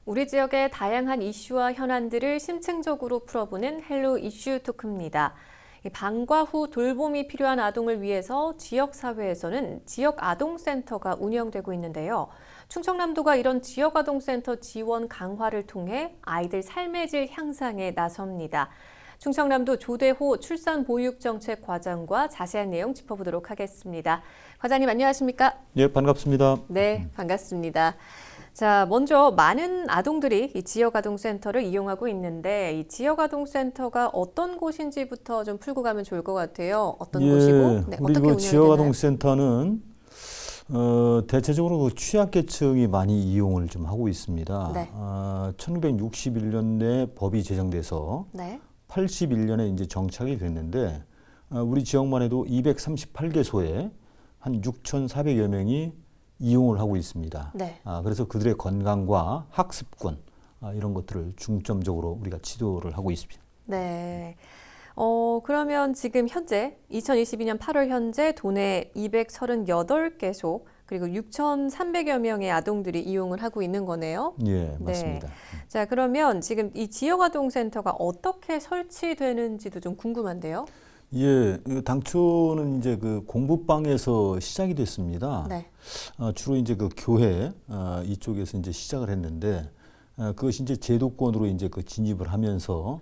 우리 지역의 다양한 이슈와 현안들을 심층적으로 풀어보는 헬로 이슈 토크입니다. 방과 후 돌봄이 필요한 아동을 위해서 지역사회에서는 지역아동센터가 운영되고 있는데요. 충청남도가 이런 지역아동센터 지원 강화를 통해 아이들 삶의 질 향상에 나섭니다. 충청남도 조대호 출산보육정책과장과 자세한 내용 짚어보도록 하겠습니다. 과장님 안녕하십니까? 예, 반갑습니다. 네, 반갑습니다. 자, 먼저 많은 아동들이 이 지역아동센터를 이용하고 있는데 이 지역아동센터가 어떤 곳인지부터 좀 풀고 가면 좋을 것 같아요. 어떤 곳이고 우리 어떻게 운영이 되나요? 지역아동센터는 대체적으로 그 취약계층이 많이 이용을 좀 하고 있습니다. 네. 1961년에 법이 제정돼서 네. 81년에 이제 정착이 됐는데 우리 지역만 해도 238개소에 한 6,400여 명이 이용을 하고 있습니다. 네. 그래서 그들의 건강과 학습권 이런 것들을 중점적으로 우리가 지도를 하고 있습니다. 네. 그러면 지금 현재 2022년 8월 현재 도내 238개소 그리고 6,300여 명의 아동들이 이용을 하고 있는 거네요. 예, 맞습니다. 네. 자, 그러면 지금 이 지역아동센터가 어떻게 설치되는지도 좀 궁금한데요. 예, 당초는 이제 그 공부방에서 시작이 됐습니다. 네. 주로 이제 그 교회 이쪽에서 이제 시작을 했는데 그것이 이제 제도권으로 이제 그 진입을 하면서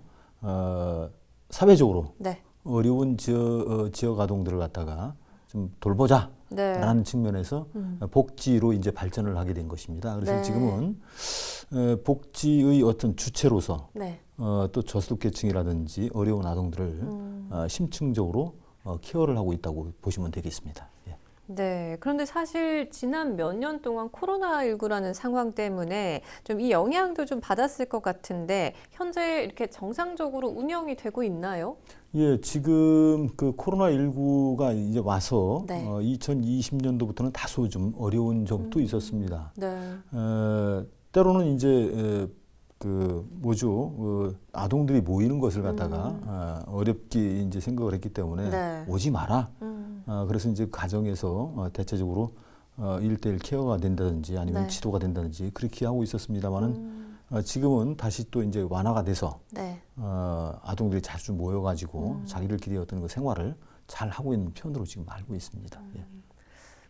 사회적으로 네. 어려운 지역 아동들을 갖다가 좀 돌보자라는 측면에서 복지로 이제 발전을 하게 된 것입니다. 그래서 네. 지금은 복지의 어떤 주체로서 네. 또 저소득계층이라든지 어려운 아동들을 심층적으로 케어를 하고 있다고 보시면 되겠습니다. 예. 네. 그런데 사실 지난 몇 년 동안 코로나19라는 상황 때문에 좀 이 영향도 좀 받았을 것 같은데 현재 이렇게 정상적으로 운영이 되고 있나요? 예, 지금 그 코로나19가 이제 와서 네. 2020년도부터는 다소 좀 어려운 적도 있었습니다. 네. 때로는 이제 아동들이 모이는 것을 갖다가 어렵게 이제 생각을 했기 때문에 네. 오지 마라. 그래서 이제 가정에서 대체적으로 1대1 케어가 된다든지 아니면 네. 지도가 된다든지 그렇게 하고 있었습니다만은 지금은 다시 또 이제 완화가 돼서 네. 아동들이 자주 모여가지고 자기들끼리 어떤 그 생활을 잘 하고 있는 편으로 지금 알고 있습니다. 예.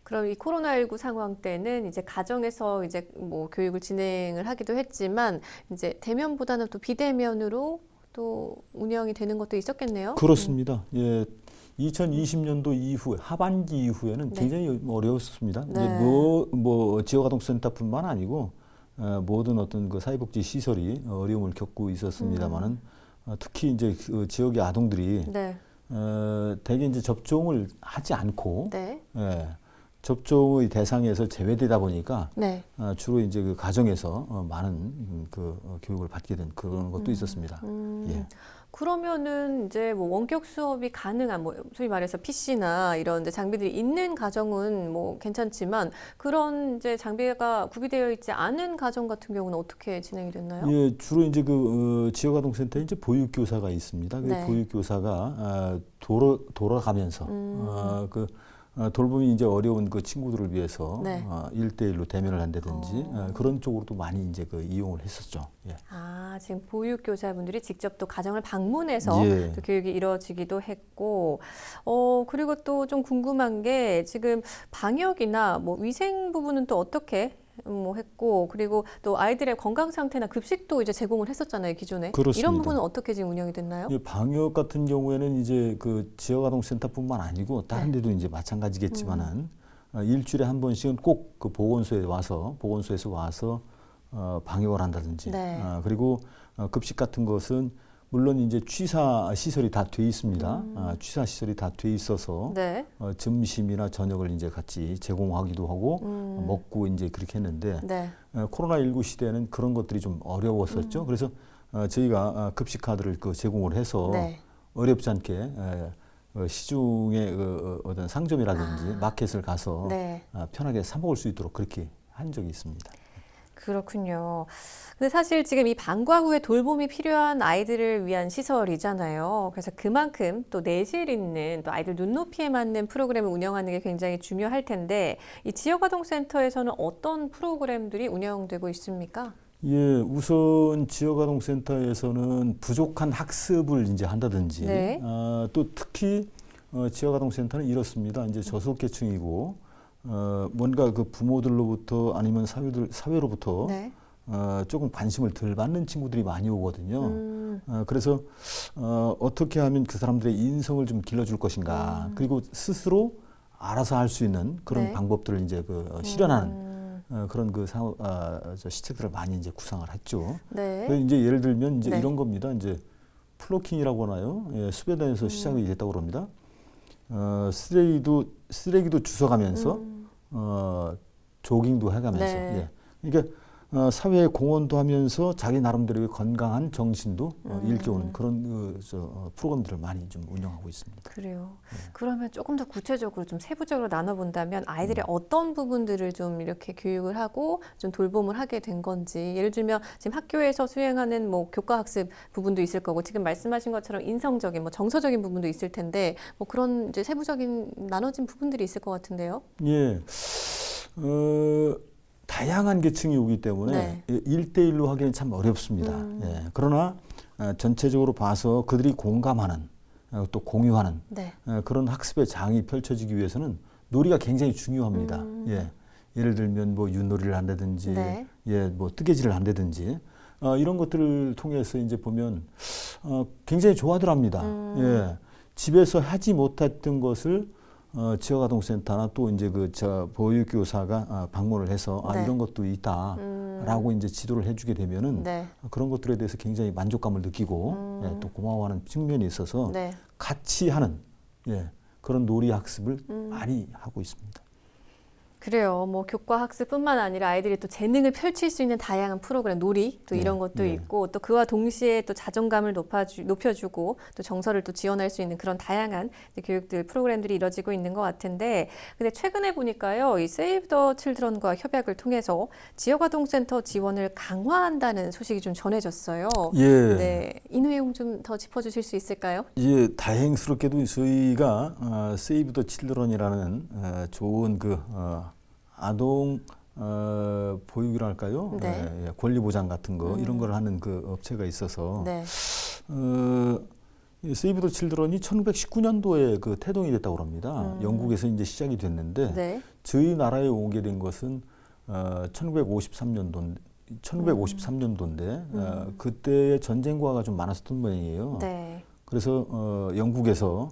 그럼 이 코로나19 상황 때는 이제 가정에서 이제 뭐 교육을 진행을 하기도 했지만 이제 대면보다는 또 비대면으로 또 운영이 되는 것도 있었겠네요. 그렇습니다. 예. 2020년도 이후에 하반기 이후에는 네. 굉장히 어려웠습니다. 네. 이제 뭐 지역아동센터뿐만 아니고 모든 어떤 그 사회복지 시설이 어려움을 겪고 있었습니다만은 특히 이제 그 지역의 아동들이 네. 대개 이제 접종을 하지 않고 네. 접종의 대상에서 제외되다 보니까 네. 주로 이제 그 가정에서 많은 교육을 받게 된 그런 것도 있었습니다. 예. 그러면은 이제 뭐 원격 수업이 가능한 뭐 소위 말해서 PC나 이런 이제 장비들이 있는 가정은 뭐 괜찮지만 그런 이제 장비가 구비되어 있지 않은 가정 같은 경우는 어떻게 진행이 됐나요? 예, 주로 이제 지역아동센터에 이제 보육교사가 있습니다. 그 네. 보육교사가 돌아가면서 돌봄이 이제 어려운 그 친구들을 위해서 네. 1대1로 대면을 한다든지 그런 쪽으로도 많이 이제 이용을 했었죠. 예. 지금 보육교사분들이 직접 또 가정을 방문해서 예. 또 교육이 이루어지기도 했고, 그리고 또 좀 궁금한 게 지금 방역이나 뭐 위생 부분은 또 어떻게 뭐 했고, 그리고 또 아이들의 건강 상태나 급식도 이제 제공을 했었잖아요, 기존에. 그렇습니다. 이런 부분은 어떻게 지금 운영이 됐나요? 예, 방역 같은 경우에는 이제 그 지역아동센터뿐만 아니고 다른 데도 이제 마찬가지겠지만은 일주일에 한 번씩은 꼭 그 보건소에서 와서 방역을 한다든지 네. 그리고 급식 같은 것은 물론 이제 취사 시설이 다 돼 있습니다. 취사 시설이 다 돼 있어서 네. 점심이나 저녁을 이제 같이 제공하기도 하고 먹고 이제 그렇게 했는데 네. 코로나19 시대에는 그런 것들이 좀 어려웠었죠. 그래서 저희가 급식 카드를 제공을 해서 네. 어렵지 않게 시중의 어떤 상점이라든지 마켓을 가서 네. 편하게 사 먹을 수 있도록 그렇게 한 적이 있습니다. 그렇군요. 근데 사실 지금 이 방과 후에 돌봄이 필요한 아이들을 위한 시설이잖아요. 그래서 그만큼 또 내실 있는 또 아이들 눈높이에 맞는 프로그램을 운영하는 게 굉장히 중요할 텐데 이 지역아동센터에서는 어떤 프로그램들이 운영되고 있습니까? 예, 우선 지역아동센터에서는 부족한 학습을 이제 한다든지, 네. 또 특히 지역아동센터는 이렇습니다. 이제 저소득계층이고, 뭔가 그 부모들로부터 아니면 사회로부터 네. 조금 관심을 덜 받는 친구들이 많이 오거든요. 그래서 어떻게 하면 그 사람들의 인성을 좀 길러줄 것인가, 그리고 스스로 알아서 할 수 있는 그런 네. 방법들을 이제 실현하는 그런 시책들을 많이 이제 구상을 했죠. 네. 그래서 이제 예를 들면 이제 네. 이런 겁니다. 이제 플로킹이라고 하나요? 예, 스웨덴에서 시작이 됐다고 그럽니다. 쓰레기도 주워가면서 조깅도 해가면서, 네. 예. 그러니까 사회에 공헌도 하면서 자기 나름대로의 건강한 정신도 일깨우는 그런 프로그램들을 많이 좀 운영하고 있습니다. 그래요. 그러면 조금 더 구체적으로 좀 세부적으로 나눠본다면 아이들이 어떤 부분들을 좀 이렇게 교육을 하고 좀 돌봄을 하게 된 건지, 예를 들면 지금 학교에서 수행하는 뭐 교과학습 부분도 있을 거고, 지금 말씀하신 것처럼 인성적인 뭐 정서적인 부분도 있을 텐데, 뭐 그런 이제 세부적인 나눠진 부분들이 있을 것 같은데요. 예. 다양한 계층이 오기 때문에 네. 1대1로 하기는 참 어렵습니다. 예. 그러나 전체적으로 봐서 그들이 공감하는 또 공유하는 네. 그런 학습의 장이 펼쳐지기 위해서는 놀이가 굉장히 중요합니다. 예. 예를 들면 뭐 윷놀이를 한다든지, 네. 예, 뭐 뜨개질을 한다든지 이런 것들을 통해서 이제 보면 굉장히 좋아들합니다. 예. 집에서 하지 못했던 것을 지역아동센터나 또 이제 보육교사가 방문을 해서 네. 이런 것도 있다라고 이제 지도를 해주게 되면은 네. 그런 것들에 대해서 굉장히 만족감을 느끼고 예, 또 고마워하는 측면이 있어서 네. 같이 하는 예, 그런 놀이 학습을 많이 하고 있습니다. 그래요. 뭐 교과 학습뿐만 아니라 아이들이 또 재능을 펼칠 수 있는 다양한 프로그램, 놀이 또 이런 네, 것도 네. 있고, 또 그와 동시에 또 자존감을 높여주고 또 정서를 또 지원할 수 있는 그런 다양한 이제 교육들 프로그램들이 이뤄지고 있는 것 같은데, 근데 최근에 보니까요, 이 세이브 더 칠드런과 협약을 통해서 지역아동센터 지원을 강화한다는 소식이 좀 전해졌어요. 예. 네, 이 내용 좀 더 짚어주실 수 있을까요? 예, 다행스럽게도 저희가 세이브 더 칠드런이라는 좋은 아동 보육이랄까요? 네. 예, 권리 보장 같은 거 이런 걸 하는 그 업체가 있어서 네. 이 세이브 더 칠드런이 1919년도에 그 태동이 됐다고 합니다. 영국에서 이제 시작이 됐는데 네. 저희 나라에 오게 된 것은 1953년도인데 그때의 전쟁과가 좀 많았었던 모양이에요. 네. 그래서 영국에서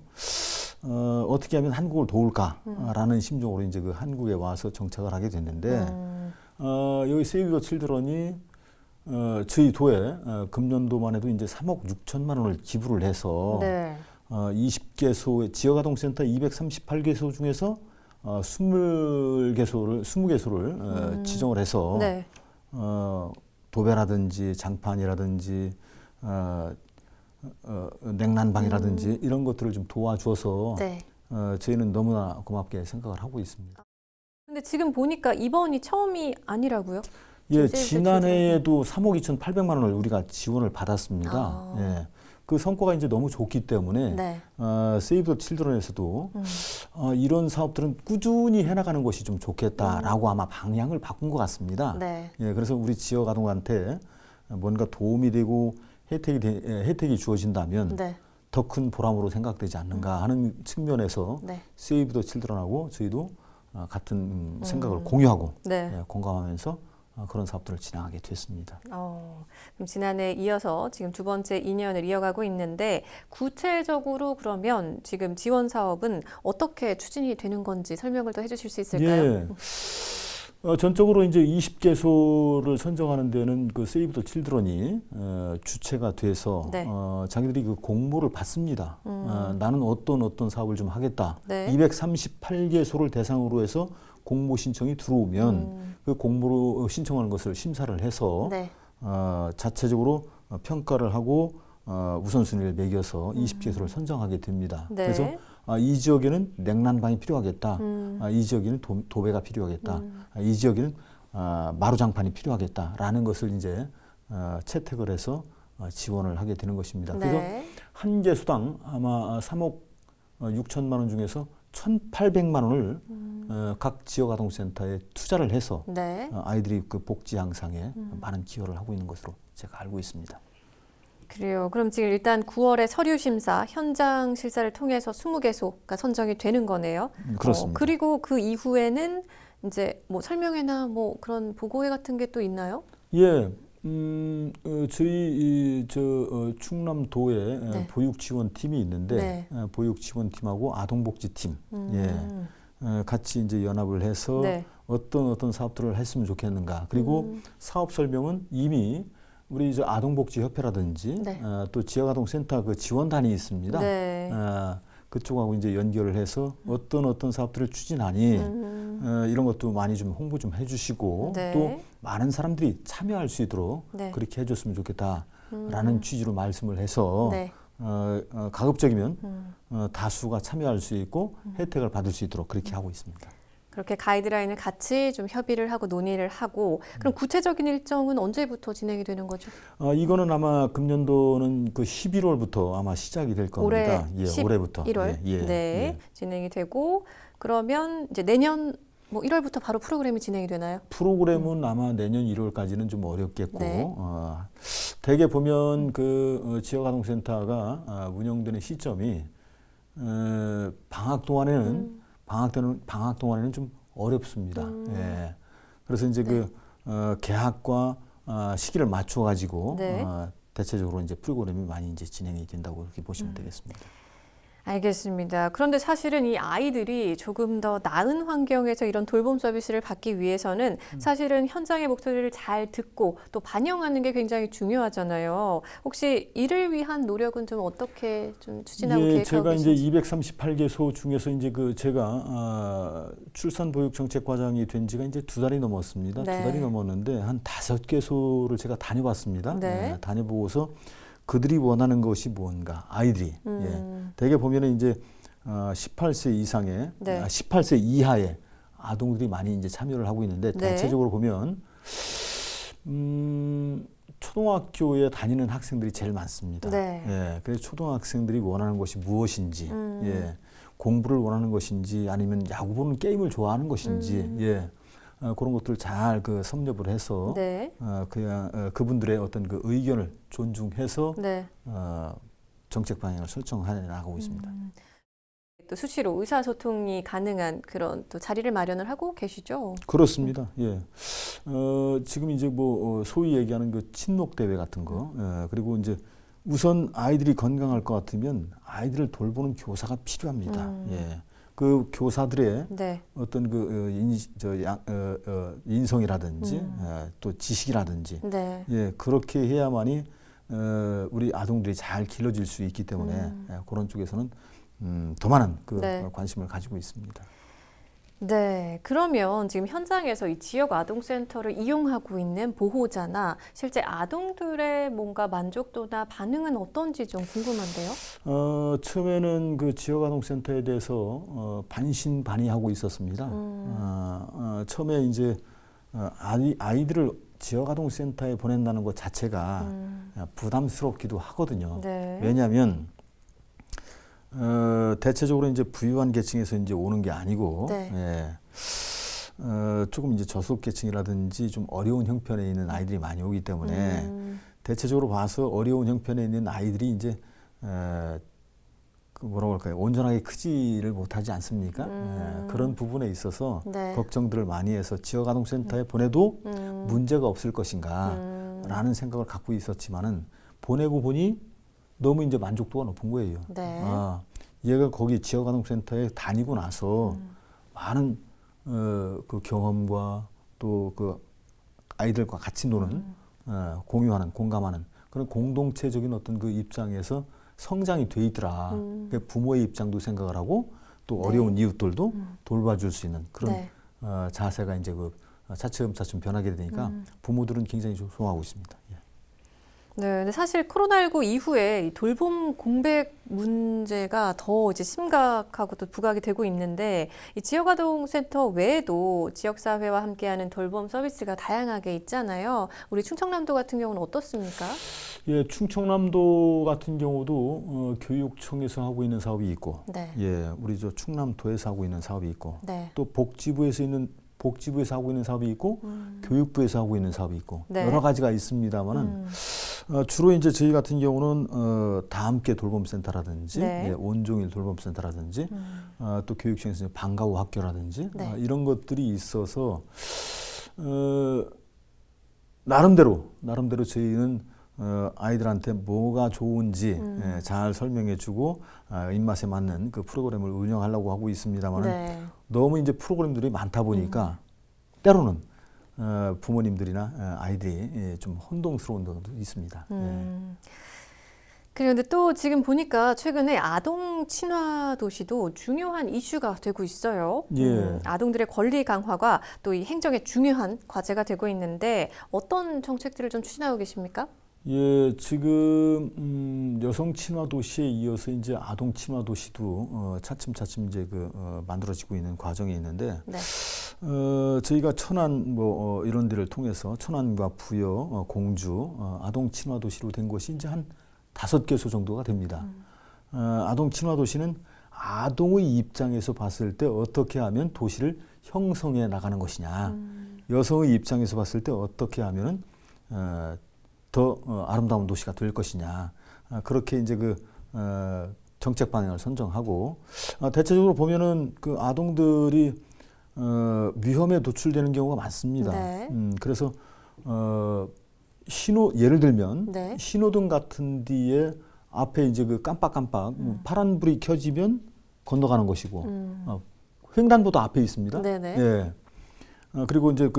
어떻게 하면 한국을 도울까라는 심정으로 이제 그 한국에 와서 정착을 하게 됐는데 여기 세이브 더 칠드런이 저희 도에 금년도만 해도 이제 3억 6천만 원을 기부를 해서 네. 20개소 지역아동센터 238개소 중에서 20개소를 지정을 해서 네. 도배라든지 장판이라든지 냉난방이라든지 이런 것들을 좀 도와줘서 네. 저희는 너무나 고맙게 생각을 하고 있습니다. 근데 지금 보니까 이번이 처음이 아니라고요? 예, 세이브 더 지난해에도 3억 2,800만 원을 우리가 지원을 받았습니다. 아. 예. 그 성과가 이제 너무 좋기 때문에 네. 세이브 더 칠드런에서도 이런 사업들은 꾸준히 해나가는 것이 좀 좋겠다라고 아마 방향을 바꾼 것 같습니다. 네. 예, 그래서 우리 지역 아동한테 뭔가 도움이 되고 혜택이 주어진다면 네. 더 큰 보람으로 생각되지 않는가 하는 측면에서 네. 세이브 더 칠드런하고 저희도 같은 생각을 공유하고 네. 예, 공감하면서 그런 사업들을 진행하게 됐습니다. 그럼 지난해 이어서 지금 두 번째 2년을 이어가고 있는데, 구체적으로 그러면 지금 지원 사업은 어떻게 추진이 되는 건지 설명을 더 해주실 수 있을까요? 예. 전적으로 이제 20개소를 선정하는 데는 그 세이브 더 칠드런이 주체가 돼서 네. 자기들이 그 공모를 받습니다. 나는 어떤 사업을 좀 하겠다. 네. 238개소를 대상으로 해서 공모 신청이 들어오면 그 공모로 신청하는 것을 심사를 해서 네. 자체적으로 평가를 하고 우선순위를 매겨서 20개소를 선정하게 됩니다. 네. 그래서 이 지역에는 냉난방이 필요하겠다. 이 지역에는 도배가 필요하겠다. 이 지역에는 마루장판이 필요하겠다라는 것을 이제 채택을 해서 지원을 하게 되는 것입니다. 그래서 네. 한 개수당 아마 3억 6천만 원 중에서 1,800만 원을 각 지역 아동센터에 투자를 해서 네. 아이들이 그 복지 향상에 많은 기여를 하고 있는 것으로 제가 알고 있습니다. 그래요. 그럼 지금 일단 9월에 서류 심사, 현장 실사를 통해서 20개소가 선정이 되는 거네요. 그렇습니다. 그리고 그 이후에는 이제 뭐 설명회나 뭐 그런 보고회 같은 게 또 있나요? 예, 저희 충남도에 네. 보육지원팀이 있는데 네. 보육지원팀하고 아동복지팀 같이 이제 연합을 해서 네. 어떤 사업들을 했으면 좋겠는가. 그리고 사업 설명은 이미 우리 이제 아동복지협회라든지 네. 또 지역아동센터 그 지원단이 있습니다. 네. 그쪽하고 이제 연결을 해서 어떤 사업들을 추진하니 이런 것도 많이 좀 홍보 좀 해주시고 네. 또 많은 사람들이 참여할 수 있도록 네. 그렇게 해줬으면 좋겠다라는 취지로 말씀을 해서 네. 가급적이면 다수가 참여할 수 있고 혜택을 받을 수 있도록 그렇게 하고 있습니다. 그렇게 가이드라인을 같이 좀 협의를 하고 논의를 하고 그럼 구체적인 일정은 언제부터 진행이 되는 거죠? 이거는 아마 금년도는 그 11월부터 아마 시작이 될 겁니다. 올해부터. 1월 네. 진행이 되고 그러면 이제 내년 뭐 1월부터 바로 프로그램이 진행이 되나요? 프로그램은 아마 내년 1월까지는 좀 어렵겠고 네. 대개 보면 그 지역아동센터가 운영되는 시점이 방학 동안에는 방학 동안에는 좀 어렵습니다. 예. 그래서 이제 네. 그 개학과 시기를 맞춰 가지고 네. 대체적으로 이제 프로그램이 많이 이제 진행이 된다고 그렇게 보시면 되겠습니다. 알겠습니다. 그런데 사실은 이 아이들이 조금 더 나은 환경에서 이런 돌봄 서비스를 받기 위해서는 사실은 현장의 목소리를 잘 듣고 또 반영하는 게 굉장히 중요하잖아요. 혹시 이를 위한 노력은 좀 어떻게 좀 추진하고 계획하고 제가 계신지? 이제 238개소 중에서 이제 그 제가 출산보육정책과장이 된 지가 이제 2달이 넘었습니다. 네. 2달이 넘었는데 한 5개소를 제가 다녀봤습니다. 네. 다녀보고서 그들이 원하는 것이 뭔가 아이들이 대개 보면은 이제 18세 이상의 네. 18세 이하의 아동들이 많이 이제 참여를 하고 있는데 네. 대체적으로 보면 초등학교에 다니는 학생들이 제일 많습니다. 네. 예, 그래서 초등학생들이 원하는 것이 무엇인지, 예, 공부를 원하는 것인지, 아니면 야구 보는 게임을 좋아하는 것인지, 예, 그런 것들을 잘 그 섭렵을 해서 네. 그냥 그분들의 어떤 그 의견을 존중해서 네. 정책 방향을 설정해 나가고 있습니다. 또 수시로 의사소통이 가능한 그런 또 자리를 마련을 하고 계시죠? 그렇습니다. 예. 지금 이제 뭐 소위 얘기하는 그 친목 대회 같은 거, 그리고 이제 우선 아이들이 건강할 것 같으면 아이들을 돌보는 교사가 필요합니다. 예. 그 교사들의 네. 어떤 그 인성이라든지 또 지식이라든지 네. 예, 그렇게 해야만이 우리 아동들이 잘 길러질 수 있기 때문에 그런 쪽에서는 더 많은 그 네. 관심을 가지고 있습니다. 네, 그러면 지금 현장에서 이 지역 아동센터를 이용하고 있는 보호자나 실제 아동들의 뭔가 만족도나 반응은 어떤지 좀 궁금한데요. 처음에는 그 지역아동센터에 대해서 반신반의하고 있었습니다. 처음에 이제 아이들을 지역아동센터에 보낸다는 것 자체가 부담스럽기도 하거든요. 네. 왜냐하면 대체적으로 이제 부유한 계층에서 이제 오는 게 아니고, 네. 예, 조금 이제 저소득계층이라든지 좀 어려운 형편에 있는 아이들이 많이 오기 때문에 대체적으로 봐서 어려운 형편에 있는 아이들이 이제 그 뭐라고 할까요? 온전하게 크지를 못하지 않습니까? 그런 부분에 있어서 네. 걱정들을 많이 해서 지역아동센터에 보내도 문제가 없을 것인가 라는 생각을 갖고 있었지만은 보내고 보니 너무 이제 만족도가 높은 거예요. 네. 얘가 거기 지역아동센터에 다니고 나서 많은 그 경험과 또 그 아이들과 같이 노는 공유하는 공감하는 그런 공동체적인 어떤 그 입장에서 성장이 돼 있더라. 그러니까 부모의 입장도 생각을 하고 또 네. 어려운 이웃들도 돌봐줄 수 있는 그런 네. 자세가 이제 그 차츰차츰 변하게 되니까 부모들은 굉장히 좋아하고 있습니다. 예. 네, 근데 사실 코로나19 이후에 이 돌봄 공백 문제가 더 이제 심각하고 또 부각이 되고 있는데 이 지역아동센터 외에도 지역사회와 함께하는 돌봄 서비스가 다양하게 있잖아요. 우리 충청남도 같은 경우는 어떻습니까? 예, 충청남도 같은 경우도 교육청에서 하고 있는 사업이 있고, 네. 예, 우리 저 충남도에서 하고 있는 사업이 있고, 네. 또 복지부에서 하고 있는 사업이 있고, 교육부에서 하고 있는 사업이 있고, 네. 여러 가지가 있습니다만은 주로 이제 저희 같은 경우는 다 함께 돌봄센터라든지, 네. 예, 온종일 돌봄센터라든지, 또 교육청에서 방과 후 학교라든지 네. 이런 것들이 있어서 나름대로 저희는 아이들한테 뭐가 좋은지 예, 잘 설명해주고 입맛에 맞는 그 프로그램을 운영하려고 하고 있습니다만은 네. 너무 이제 프로그램들이 많다 보니까 때로는 부모님들이나 아이들이 예, 좀 혼동스러운 점도 있습니다. 예. 그런데 또 지금 보니까 최근에 아동 친화 도시도 중요한 이슈가 되고 있어요. 예. 아동들의 권리 강화가 또 이 행정의 중요한 과제가 되고 있는데 어떤 정책들을 좀 추진하고 계십니까? 예, 지금 여성 친화 도시에 이어서 이제 아동 친화 도시도 차츰 이제 만들어지고 있는 과정이 있는데 네. 저희가 천안 이런 데를 통해서 천안과 부여, 공주 아동 친화 도시로 된 곳이 이제 한 5개소 정도가 됩니다. 아동 친화 도시는 아동의 입장에서 봤을 때 어떻게 하면 도시를 형성해 나가는 것이냐, 여성의 입장에서 봤을 때 어떻게 하면은 더 아름다운 도시가 될 것이냐, 그렇게 이제 정책 방향을 선정하고 대체적으로 보면은 그 아동들이 위험에 노출되는 경우가 많습니다. 네. 그래서 예를 들면 네. 신호등 같은 뒤에 앞에 이제 깜빡 파란불이 켜지면 건너가는 것이고 횡단보도 앞에 있습니다. 네네. 예. 그리고 이제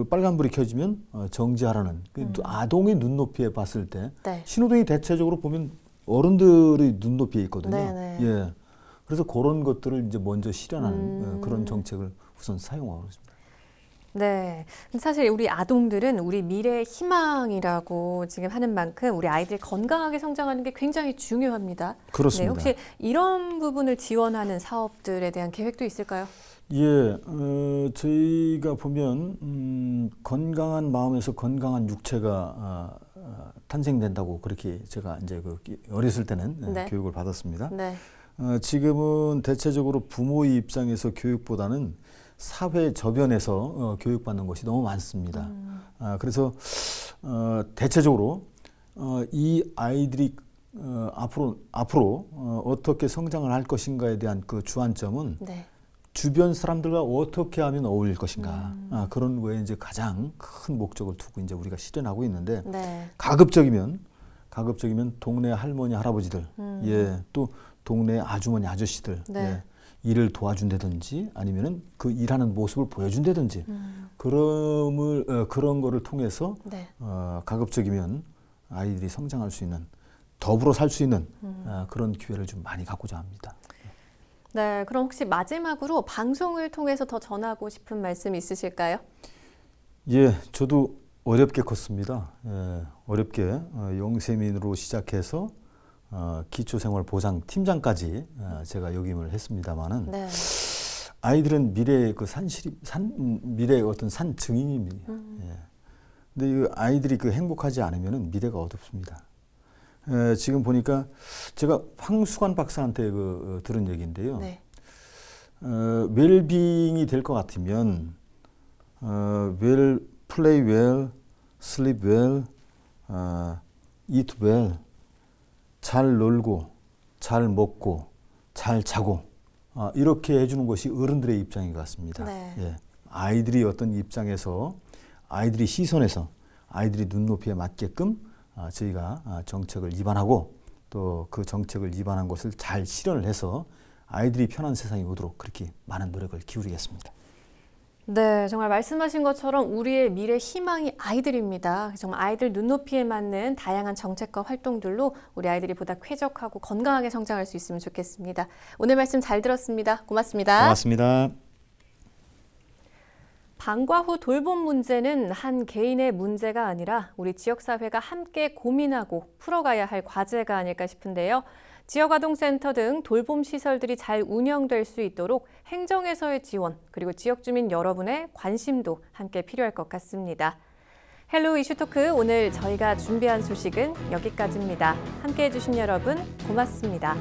빨간불이 켜지면 정지하라는 아동의 눈높이에 봤을 때 네. 신호등이 대체적으로 보면 어른들의 눈높이에 있거든요. 네네. 예. 그래서 그런 것들을 이제 먼저 실현하는 그런 정책을 우선 사용하고 있습니다. 네. 사실 우리 아동들은 우리 미래의 희망이라고 지금 하는 만큼 우리 아이들이 건강하게 성장하는 게 굉장히 중요합니다. 그렇습니다. 네, 혹시 이런 부분을 지원하는 사업들에 대한 계획도 있을까요? 예, 저희가 보면 건강한 마음에서 건강한 육체가 탄생된다고 그렇게 제가 이제 어렸을 때는 네. 교육을 받았습니다. 네. 지금은 대체적으로 부모의 입장에서 교육보다는 사회 저변에서 교육받는 것이 너무 많습니다. 그래서 대체적으로 이 아이들이 앞으로 어떻게 성장을 할 것인가에 대한 그 주안점은 네. 주변 사람들과 어떻게 하면 어울릴 것인가, 그런 거에 이제 가장 큰 목적을 두고 이제 우리가 실현하고 있는데 네. 가급적이면 동네 할머니 할아버지들, 예, 또 동네 아주머니 아저씨들, 네. 예, 일을 도와준다든지 아니면은 그 일하는 모습을 보여준다든지 그런 거를 통해서 네. 가급적이면 아이들이 성장할 수 있는, 더불어 살 수 있는 그런 기회를 좀 많이 갖고자 합니다. 네, 그럼 혹시 마지막으로 방송을 통해서 더 전하고 싶은 말씀 있으실까요? 예, 저도 어렵게 컸습니다. 예, 어렵게 영세민으로 시작해서 기초생활보장 팀장까지 제가 역임을 했습니다만은 네. 아이들은 미래의 미래의 어떤 산 증인입니다. 예. 근데 이 아이들이 행복하지 않으면은 미래가 어둡습니다. 지금 보니까 제가 황수관 박사한테 들은 얘기인데요. 네. 웰빙이 될 것 같으면 play well, sleep well, eat well, 잘 놀고, 잘 먹고, 잘 자고 이렇게 해주는 것이 어른들의 입장인 것 같습니다. 네. 예. 아이들이 어떤 입장에서 아이들이 시선에서 아이들이 눈높이에 맞게끔 저희가 정책을 입안하고 또 그 정책을 입안한 것을 잘 실현을 해서 아이들이 편한 세상이 오도록 그렇게 많은 노력을 기울이겠습니다. 네, 정말 말씀하신 것처럼 우리의 미래 희망이 아이들입니다. 정말 아이들 눈높이에 맞는 다양한 정책과 활동들로 우리 아이들이 보다 쾌적하고 건강하게 성장할 수 있으면 좋겠습니다. 오늘 말씀 잘 들었습니다. 고맙습니다. 고맙습니다. 방과 후 돌봄 문제는 한 개인의 문제가 아니라 우리 지역사회가 함께 고민하고 풀어가야 할 과제가 아닐까 싶은데요. 지역아동센터 등 돌봄 시설들이 잘 운영될 수 있도록 행정에서의 지원, 그리고 지역 주민 여러분의 관심도 함께 필요할 것 같습니다. 헬로 이슈 토크 오늘 저희가 준비한 소식은 여기까지입니다. 함께해 주신 여러분 고맙습니다.